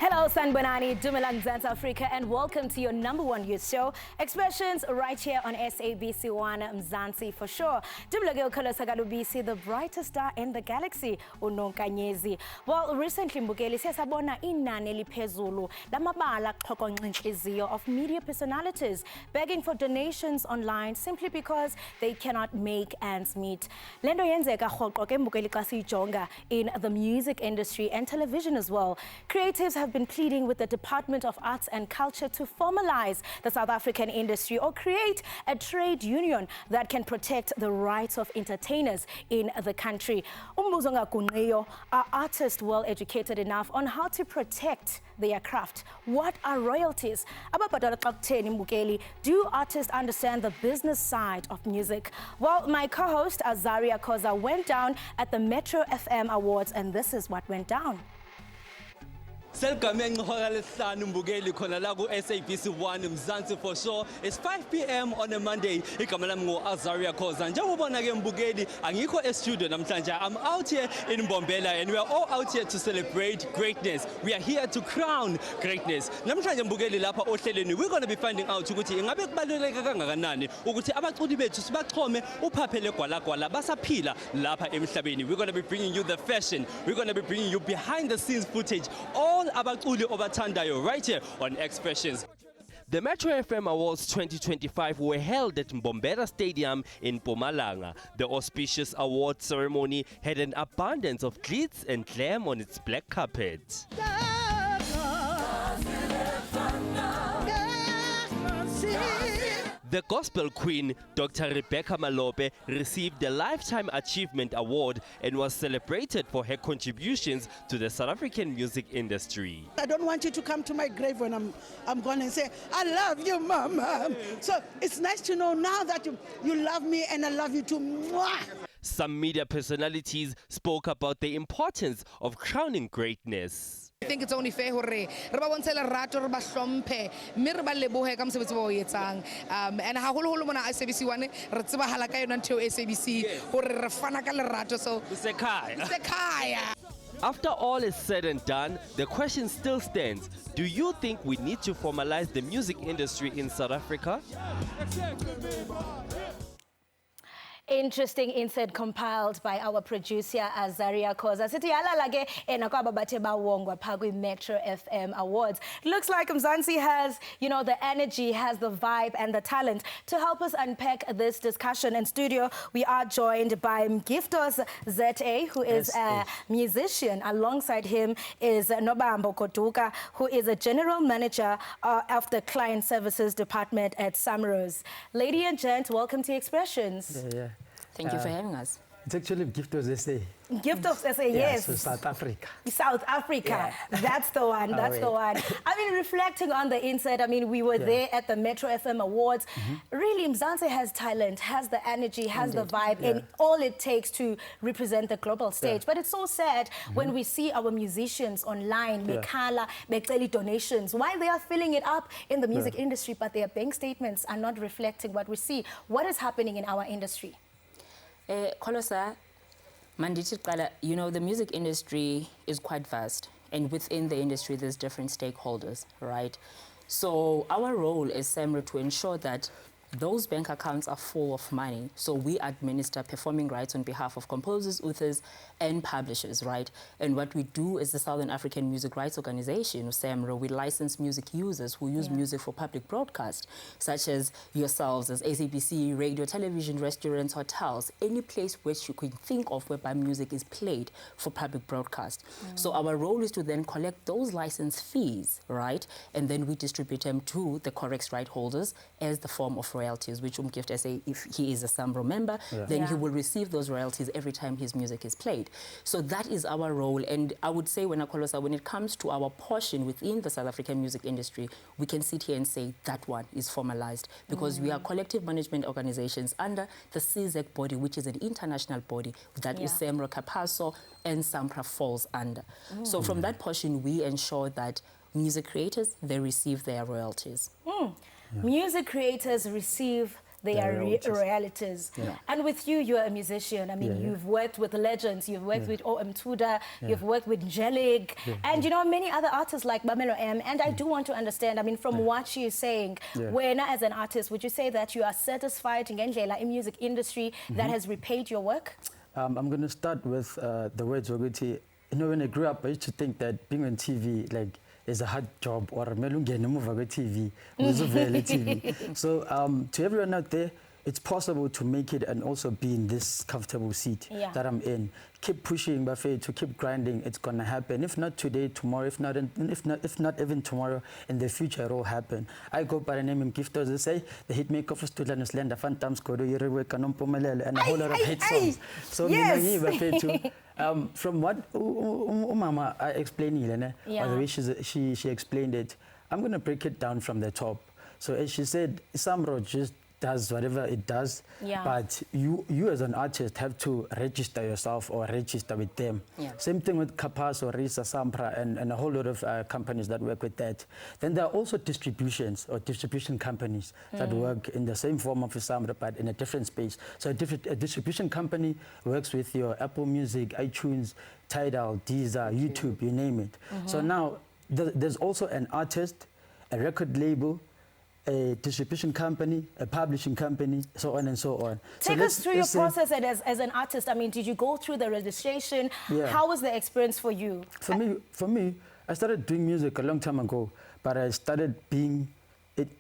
Hello, Sanbonani, Dumelang South Africa, and welcome to your #1 youth show, Expressions, right here on SABC 1 Mzansi for sure. Dumlage ukhola sakalubisi, the brightest star in the galaxy, uNonkanyezi. Well, recently, Mbukeli, siyasabona inani eliphezulu lamabala axoxwa ngenhliziyo of media personalities begging for donations online simply because they cannot make ends meet. Lendo yenzeka rhoqo ke Mbukeli xa siyijonga in the music industry and television as well. Creatives have been pleading with the Department of Arts and Culture to formalize the South African industry or create a trade union that can protect the rights of entertainers in the country. Umbuzo ngagunqiyo, are artists well educated enough on how to protect their craft? What are royalties? Ababhadala xa kutheni Mbukeli, do artists understand the business side of music? Well, my co-host Azaria Koza went down at the Metro FM Awards, and this is what went down. Selgameng Hogalestan Mbugeli Konalagu SABC 1 Mzansi for sure. It's 5 p.m. on a Monday. Ikamalam ngo Azaria Koza. Njawubona ke Mbugeli angikho e-studio namhlanje. I'm out here in Mbombela and we are all out here to celebrate greatness. We are here to crown greatness. Namhlanje Mbugeli lapha ohlelweni we're going to be finding out ukuthi ingabe kubaluleke kangakanani ukuthi abaculi bethu sibaxhome uphaphele gwalagwala basaphila lapha emhlabeni. We're going to be bringing you the fashion. We're going to be bringing you behind the scenes footage. All abaculi obathandayo right here on Expressions. The Metro FM Awards 2025 were held at Mbombela Stadium in Mpumalanga. The auspicious award ceremony had an abundance of glitz and glam on its black carpet. The gospel queen, Dr. Rebecca Malope, received the Lifetime Achievement Award and was celebrated for her contributions to the South African music industry. I don't want you to come to my grave when I'm gone and say, I love you, Mama. So it's nice to know now that you love me and I love you too. Mwah! Some media personalities spoke about the importance of crowning greatness. I think it's only fair hore re ba bontshe lerato re ba hlomphe mme re ba lebohe ka mosebetsi ba o etsang and haholoholo mona SABC 1 re tsebahala ka yona ntho SABC hore re fana ka lerato so sekhaya. After all is said and done, the question still stands. Do you think we need to formalize the music industry in South Africa? Interesting insight compiled by our producer Azaria Koza. Sithi yalala ke nakwaba bathe bawongwa pha kwi Metro FM Awards. Looks like Mzansi has, the energy, has the vibe and the talent to help us unpack this discussion. In studio, we are joined by Mgiftos ZA, who is a musician. Alongside him is Nobambo Koduka, who is a general manager of the client services department at Samrose. Lady and gent, welcome to Expressions. Yeah. Thank you for having us. It's actually Giftos SA. Giftos SA, yes. So South Africa. South Africa, yeah. That's the one, that's the one. I mean, reflecting on the inside, we were there at the Metro FM Awards. Really, Mzansi has talent, has the energy, has the vibe, and all it takes to represent the global stage. But it's so sad when we see our musicians online, bekhala, beceli donations, while they are filling it up in the music industry, but their bank statements are not reflecting what we see. What is happening in our industry? Kolosa, the music industry is quite vast, and within the industry there's different stakeholders, right? So our role is SAMRO to ensure that those bank accounts are full of money, so we administer performing rights on behalf of composers, authors, and publishers, right? And what we do is the Southern African Music Rights Organization, SAMRO. We license music users who use music for public broadcast, such as yourselves, as SABC, radio, television, restaurants, hotels, any place which you could think of whereby music is played for public broadcast. So our role is to then collect those license fees, right? And then we distribute them to the correct right holders as the form of royalties, which Umgift say if he is a SAMRO member, then he will receive those royalties every time his music is played. So that is our role. And I would say, when it comes to our portion within the South African music industry, we can sit here and say that one is formalized because we are collective management organizations under the CZEC body, which is an international body that SAMRO, Capaso, and SAMPRA falls under. So from that portion, we ensure that music creators, they receive their royalties. Music creators receive they are realities. Yeah. And with you, you're a musician. I mean, you've worked with legends. You've worked with O.M. Tuda. You've worked with Jelik. And, you know, many other artists like Bamelo M. And I do want to understand, I mean, from what she's saying, when as an artist, would you say that you are satisfied in the music industry that has repaid your work? I'm going to start with the words Woguti. You know, when I grew up, I used to think that being on TV, like, is a hard job, or TV. So to everyone out there, it's possible to make it and also be in this comfortable seat that I'm in. Keep pushing, Buffet, to keep grinding. It's gonna happen. If not today, tomorrow. If not even tomorrow, in the future, it will happen. I go by the name of Giftos. They say the hitmaker of Students Land, Phantoms, Kodo, Yerewe, and a whole lot of hit songs. So from what Mama explained, or the way she explained it, I'm gonna break it down from the top. So as she said, Samro just does whatever it does, but you as an artist have to register yourself or register with them. Same thing with Kapas or Risa Sampra and a whole lot of companies that work with that. Then there are also distributions or distribution companies that work in the same form of Samra but in a different space. So a distribution company works with your Apple Music, iTunes, Tidal, Deezer, YouTube, you name it. So now there's also an artist, a record label, a distribution company, a publishing company, so on and so on. Take us through your process as an artist. I mean, did you go through the registration? How was the experience for you? For me, I started doing music a long time ago, but I started being,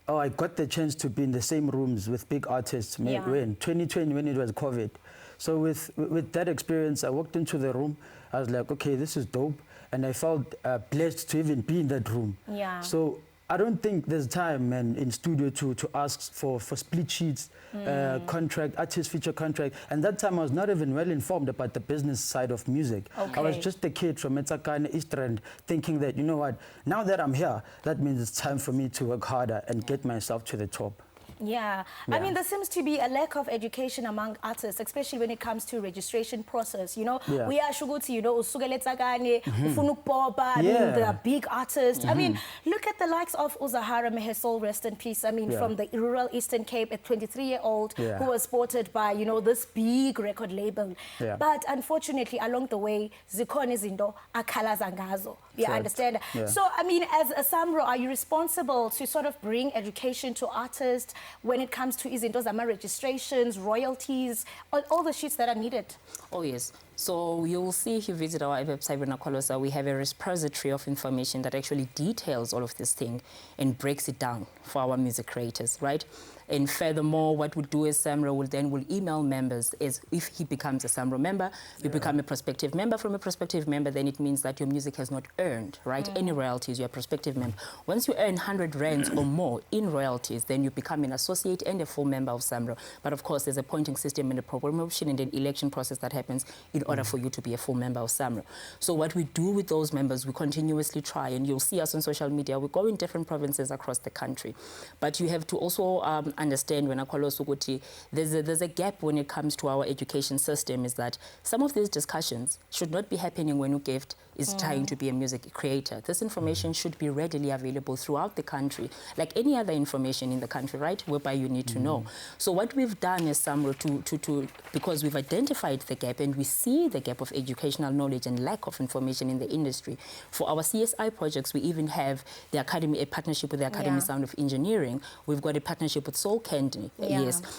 I got the chance to be in the same rooms with big artists when 2020, when it was COVID. So with that experience, I walked into the room. I was like, okay, this is dope. And I felt blessed to even be in that room. So I don't think there's time, man, in studio to ask for split sheets, contract, artist feature contract. And that time I was not even well informed about the business side of music. I was just a kid from Etakane, East Rand, thinking that, you know what, now that I'm here, that means it's time for me to work harder and get myself to the top. I mean, there seems to be a lack of education among artists, especially when it comes to registration process. You know, we are shuguti, you know, Usugaletsagane, Ufunuk Boba, I mean, they are big artists. I mean, look at the likes of Uzahara Mehesol, rest in peace. I mean, from the rural Eastern Cape, a 23-year-old who was spotted by, you know, this big record label. But unfortunately, along the way, Zikone Zindo, Akala Zangazo. You understand? So, I mean, as a Samro, are you responsible to sort of bring education to artists when it comes to Izinto Zama registrations, royalties, all the sheets that are needed? Oh, yes. So you'll see if you visit our website, we have a repository of information that actually details all of this thing and breaks it down for our music creators, right? And furthermore, what we'll do is Samro will email members is if he becomes a Samro member, you become a prospective member. From a prospective member, then it means that your music has not earned, right, any royalties. You're a prospective member. Once you earn 100 rands or more in royalties, then you become an associate and a full member of Samro. But of course, there's a pointing system and a promotion and an election process that happens in order for you to be a full member of Samro. So what we do with those members, we continuously try, and you'll see us on social media. We go in different provinces across the country. But you have to also understand when there's a gap when it comes to our education system, is that some of these discussions should not be happening when Ugift is trying to be a music creator. This information should be readily available throughout the country, like any other information in the country, right, whereby you need to know. So what we've done is because we've identified the gap and we see the gap of educational knowledge and lack of information in the industry. For our CSI projects, we even have the Academy, a partnership with the Academy Sound of Engineering. We've got a partnership with Soul Candy,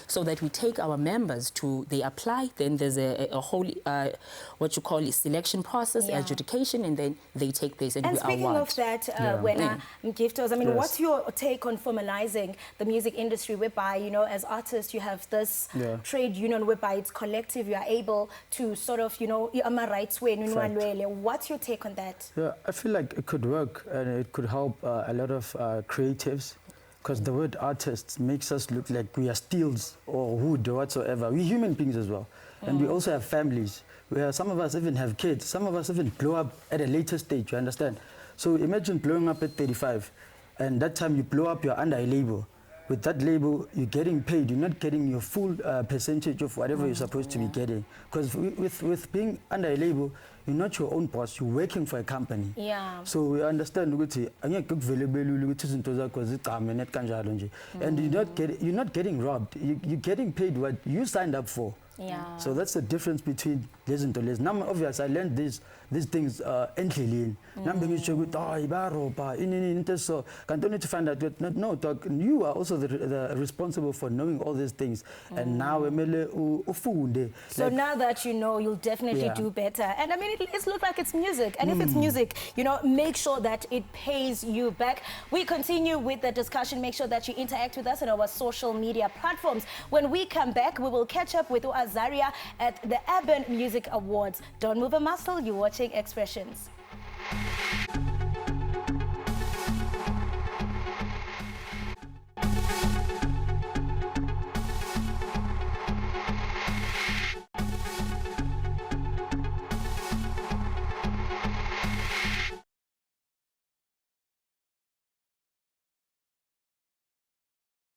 so that we take our members to, they apply, then there's a whole, what you call a selection process, adjudication, and then they take place and we award. And speaking of that, when Giftos, I mean, what's your take on formalizing the music industry, whereby, you know, as artists, you have this trade union whereby it's collective, you are able to sort of, you know, rights way. What's your take on that? Yeah, I feel like it could work and it could help a lot of creatives, because the word artists makes us look like we are steels or wood or whatsoever. We're human beings as well. And we also have families, where some of us even have kids. Some of us even blow up at a later stage, you understand? So imagine blowing up at 35, and that time you blow up, you're under a label. with that label, you're getting paid. You're not getting your full percentage of whatever you're supposed to be getting. Because with being under a label, you're not your own boss. You're working for a company. Yeah. So we understand ukuthi angeke kuvelebele ukuthi izinto zakho zigcame net kanjalo nje. And you're not getting robbed. You're getting paid what you signed up for. Yeah. So that's the difference between les and les. Now, obviously, I learned these things endleleni. Nambe ngisho ukuthi ibaroba into so can't need to find out that no dog, you are also the responsible for knowing all these things. And now emele ufunde. So now that you know, you'll definitely do better. And I mean, it looks like it's music. And if it's music, you know, make sure that it pays you back. We continue with the discussion. Make sure that you interact with us on our social media platforms. When we come back, we will catch up with Azaria at the Urban Music Awards. Don't move a muscle. You're watching Expressions.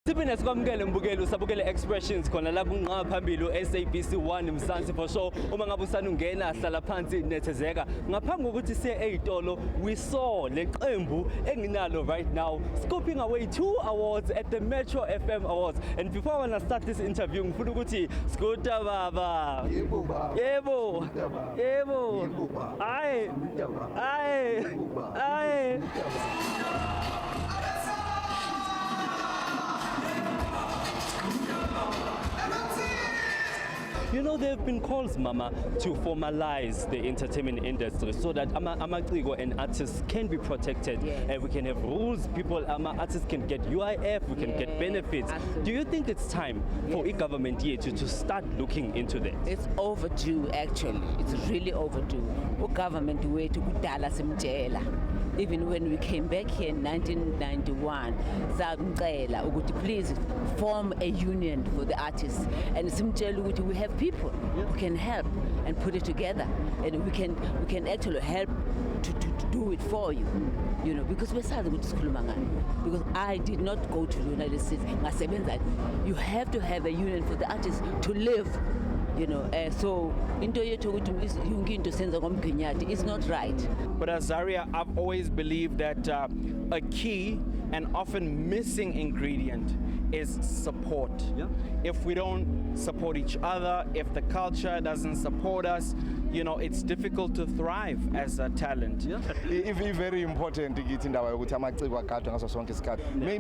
Sibine sikwamukele mbukeli usabukele Expressions khona lapho unqa phambili SABC 1 Mzansi for sure. Uma ngabe usana ungena hlala phansi nethezeka ngaphambi kokuthi siye ezitolo, we saw leqembu enginalo right now scooping away 2 awards at the Metro FM Awards. And before I want to start this interview, ngifuna ukuthi skuta baba. Yebo baba. Yebo. Yebo. Aye. Aye. Aye. You know, there have been calls, Mama, to formalize the entertainment industry so that amaciko and artists can be protected, and we can have rules. People, artists can get UIF, we can get benefits. Absolutely. Do you think it's time for a government here to start looking into that? It's overdue, actually. It's really overdue. Government way to kudala simjela. Even when we came back here in 1991, please form a union for the artists. And we have people who can help and put it together. And we can actually help to do it for you. You know, because because I did not go to the United States. You have to have a union for the artists to live. You know, so it's not right. But Azaria, I've always believed that a key and often missing ingredient is support. Yeah. If we don't support each other, if the culture doesn't support us, you know, it's difficult to thrive as a talent. Yeah. It's very important to get in the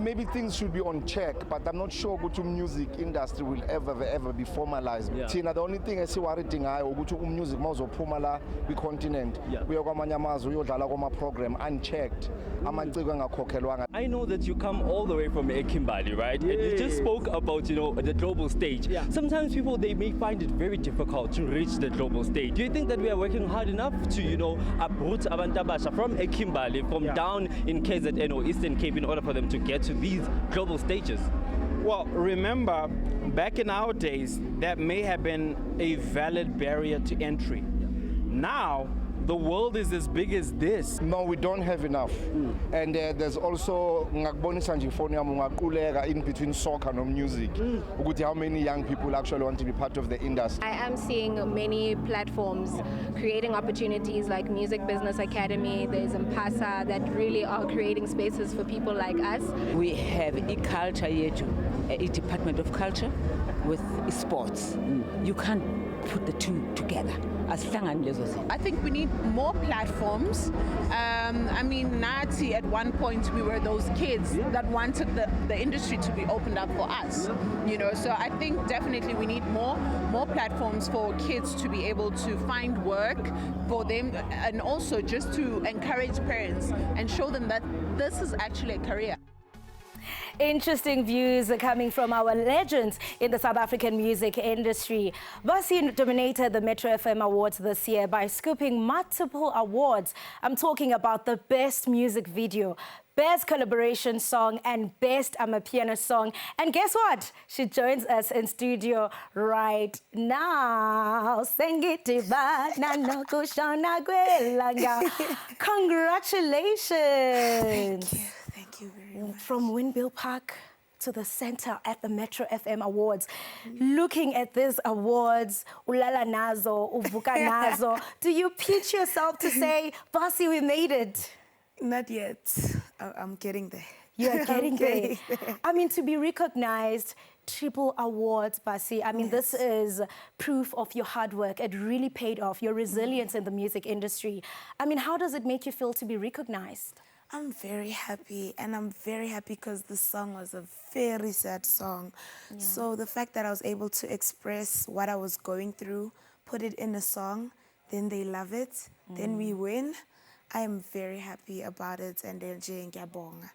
maybe things should be on check, but I'm not sure the music industry will ever be formalized. Yeah. The only thing I see worrying music we continent. We are program unchecked. I know that you come all the way from Ekimbali, right? Yeah. And you just spoke about, you know, the global stage. Yeah. Sometimes people, they may find it very difficult to reach the global stage. Do you think that we are working hard enough to, you know, uproot Abantabasha from Ekimbali, from down in KZN or Eastern Cape in order for them to get to these global stages? Well, remember, back in our days, that may have been a valid barrier to entry. Now, the world is as big as this. No, we don't have enough. And there's also in between soccer and music. How many young people actually want to be part of the industry? I am seeing many platforms creating opportunities like Music Business Academy, there's Mpasa, that really are creating spaces for people like us. We have a culture here too, a department of culture with sports. You can't put the two together. I think we need more platforms. I mean, Nati, at one point we were those kids that wanted the industry to be opened up for us. You know, so I think definitely we need more platforms for kids to be able to find work for them, and also just to encourage parents and show them that this is actually a career. Interesting views are coming from our legends in the South African music industry. Bassie dominated the Metro FM Awards this year by scooping multiple awards. I'm talking about the Best Music Video, Best Collaboration Song, and Best Amapiano Song. And guess what? She joins us in studio right now. Congratulations. Thank you very much. From Windmill Park to the center at the Metro FM Awards. Looking at these awards, ulala nazo, uvuka nazo, do you pitch yourself to say, Bassie, we made it? Not yet. I'm getting there. You're getting there. I mean, to be recognized, triple awards, Bassie. I mean, this is proof of your hard work. It really paid off, your resilience in the music industry. I mean, how does it make you feel to be recognized? I'm very happy, and I'm very happy because the song was a very sad song. So the fact that I was able to express what I was going through, put it in a song, then they love it, then we win. I am very happy about it, and then ngiyabonga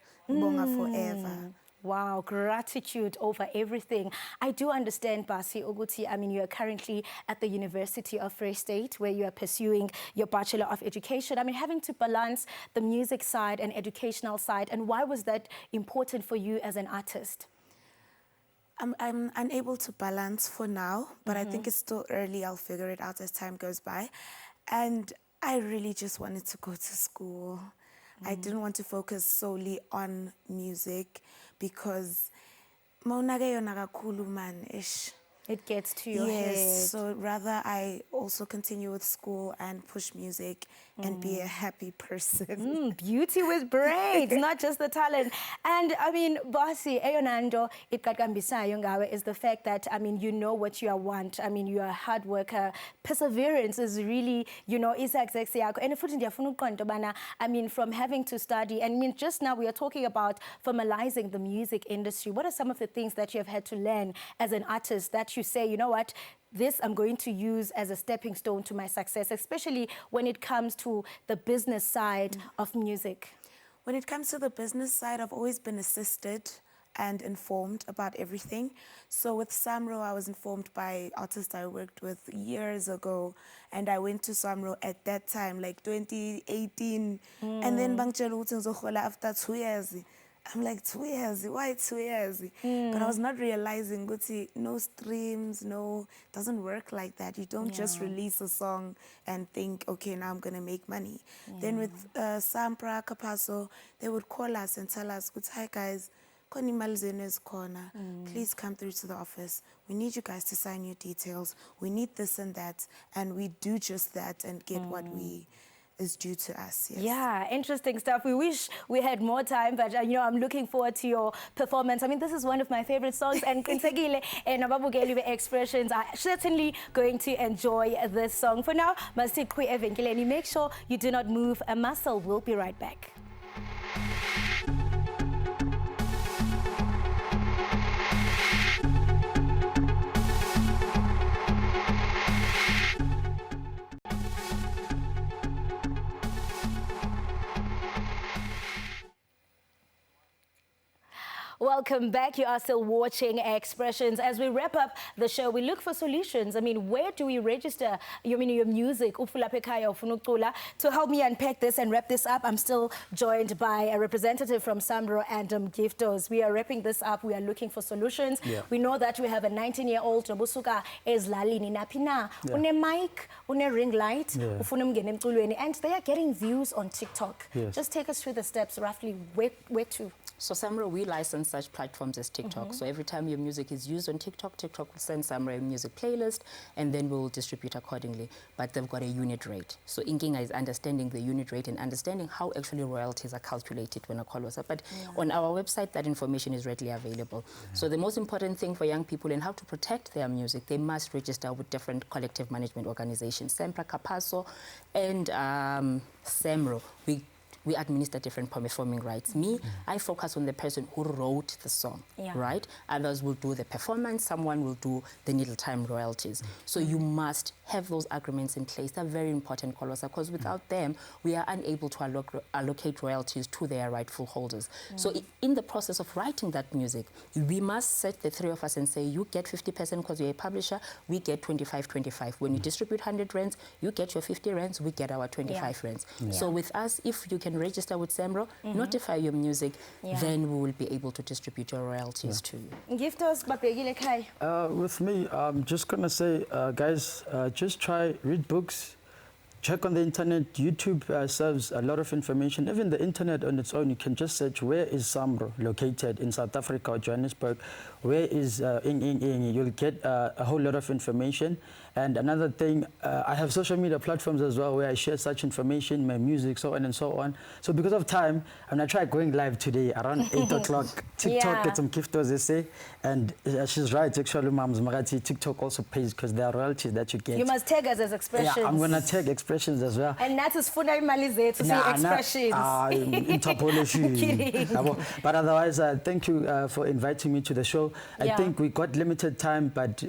forever. Wow, gratitude over everything. I do understand, Bassie Oguti. I mean, you are currently at the University of Free State, where you are pursuing your Bachelor of Education. I mean, having to balance the music side and educational side. And why was that important for you as an artist? I'm unable to balance for now, but I think it's still early. I'll figure it out as time goes by. And I really just wanted to go to school. I didn't want to focus solely on music because it gets to your head. Yes, so rather I also continue with school and push music and be a happy person. Beauty with braids, not just the talent. And I mean, Bassie, eyonando itkakambisayo ngawe is the fact that, I mean, you know what you want. I mean, you're a hard worker. Perseverance is really, you know, isaksexi yakho. And futhi ndiyafuna ukuqonda bana, I mean, from having to study, and I mean, just now we are talking about formalizing the music industry. What are some of the things that you have had to learn as an artist that you say, you know what, this I'm going to use as a stepping stone to my success, especially when it comes to the business side of music? When it comes to the business side, I've always been assisted and informed about everything. So with Samro, I was informed by artists I worked with years ago, and I went to Samro at that time, like 2018, and then after 2 years. I'm like, 2 years? Why 2 years? But I was not realizing, no streams, doesn't work like that. You don't just release a song and think, okay, now I'm going to make money. Then with Sampra, Kapaso, they would call us and tell us, hi guys, please come through to the office. We need you guys to sign your details. We need this and that. And we do just that and get what we is due to us. Yes. Yeah, interesting stuff. We wish we had more time, but you know, I'm looking forward to your performance. I mean, this is one of my favorite songs, and Kinsegile and Ababugeli Expressions are certainly going to enjoy this song. For now, Masikwe Evenkileni, make sure you do not move a muscle. We'll be right back. Welcome back. You are still watching Expressions. As we wrap up the show, we look for solutions. I mean, where do we register your music? To help me unpack this and wrap this up, I'm still joined by a representative from Samro and Giftos. We are wrapping this up. We are looking for solutions. We know that we have a 19-year-old Nobusuka Ezlalini Napina. Une mic, une ring light, and they are getting views on TikTok. Just take us through the steps, roughly where to. So Samro, we license such platforms as TikTok. So every time your music is used on TikTok, TikTok will send Samro a music playlist, and then we'll distribute accordingly. But they've got a unit rate. So Inkinga is understanding the unit rate and understanding how actually royalties are calculated when a call was up. But on our website, that information is readily available. So the most important thing for young people and how to protect their music, they must register with different collective management organizations, Sempra, Kapaso, and Samro. We administer different performing rights. Me, I focus on the person who wrote the song, right? Others will do the performance, someone will do the needle time royalties. So you must have those agreements in place. They're very important, Kolwasa, because without them, we are unable to allocate royalties to their rightful holders. So in the process of writing that music, we must set the three of us and say, you get 50% because you're a publisher, we get 25. When you distribute 100 rands, you get your 50 rands, we get our 25 rands. So with us, if you can register with Samro, notify your music, then we will be able to distribute your royalties to you. Giftos, with me, I'm just going to say, guys, just read books, check on the internet. YouTube serves a lot of information. Even the internet on its own, you can just search where is SAMRO located in South Africa or Johannesburg. Where is you'll get a whole lot of information. And another thing, I have social media platforms as well where I share such information, my music, so on and so on. So because of time, I'm going to try going live today around 8 o'clock. TikTok, get some giftos, they say. And she's right, actually, Mom's Marati, TikTok also pays because there are royalties that you get. You must tag us as expressions. Yeah, I'm going to tag expressions as well. And that is fundamental to say expressions. But otherwise, thank you for inviting me to the show. I think we got limited time, but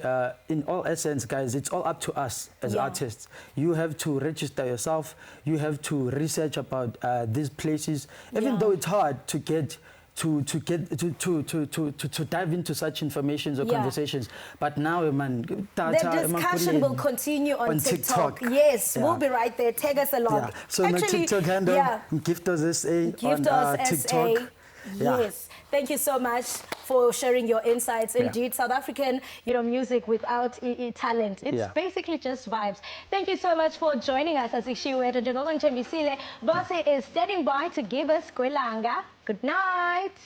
in all essence, guys, it's all up to us as artists. You have to register yourself. You have to research about these places, even though it's hard to get to dive into such informations or conversations. But now, man, the discussion will continue on TikTok. Yes, we'll be right there. Tag us along. So actually, my TikTok handle, Giftos SA on TikTok. Yes. Thank you so much for sharing your insights. Indeed, South African, music without talent. It's basically just vibes. Thank you so much for joining us as Bassie is standing by to give us Kwelanga. Good night.